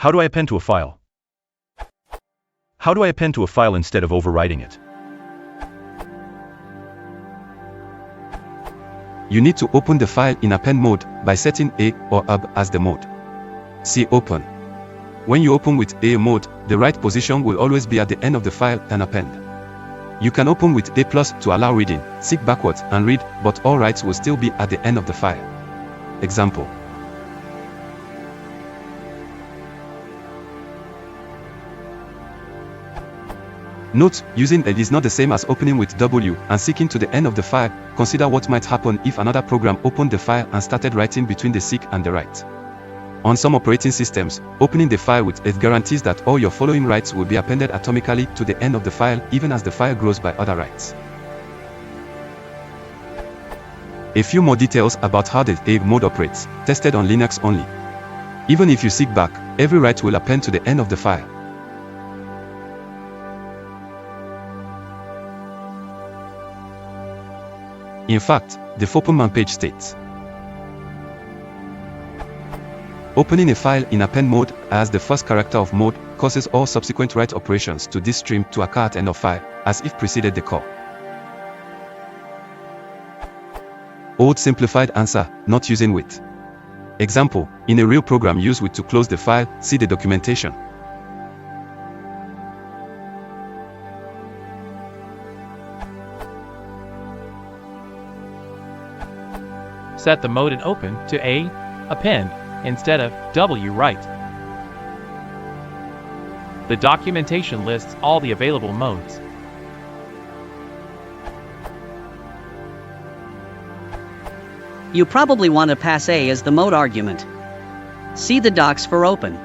How do I append to a file? How do I append to a file instead of overwriting it? You need to open the file in append mode by setting A or AB as the mode. See Open. When you open with A mode, the write position will always be at the end of the file and append. You can open with A+ to allow reading, seek backwards and read, but all writes will still be at the end of the file. Example. Note, using A is not the same as opening with W and seeking to the end of the file. Consider what might happen if another program opened the file and started writing between the seek and the write. On some operating systems, opening the file with A guarantees that all your following writes will be appended atomically to the end of the file even as the file grows by other writes. A few more details about how the A mode operates, tested on Linux only. Even if you seek back, every write will append to the end of the file. In fact, the Fopperman page states, opening a file in append mode as the first character of mode causes all subsequent write operations to this stream to occur at end of file, as if preceded the call. Old simplified answer, not using with. Example, in a real program use with to close the file, see the documentation. Set the mode in Open to A, Append, instead of W write. The documentation lists all the available modes. You probably want to pass A as the mode argument. See the docs for Open.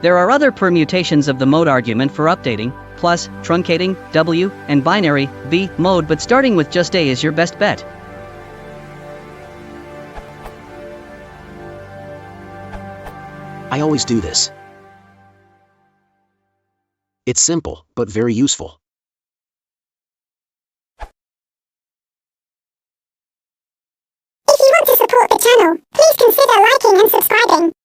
There are other permutations of the mode argument for updating, plus, truncating, W, and binary, V, mode, but starting with just A is your best bet. I always do this. It's simple, but very useful. If you want to support the channel, please consider liking and subscribing.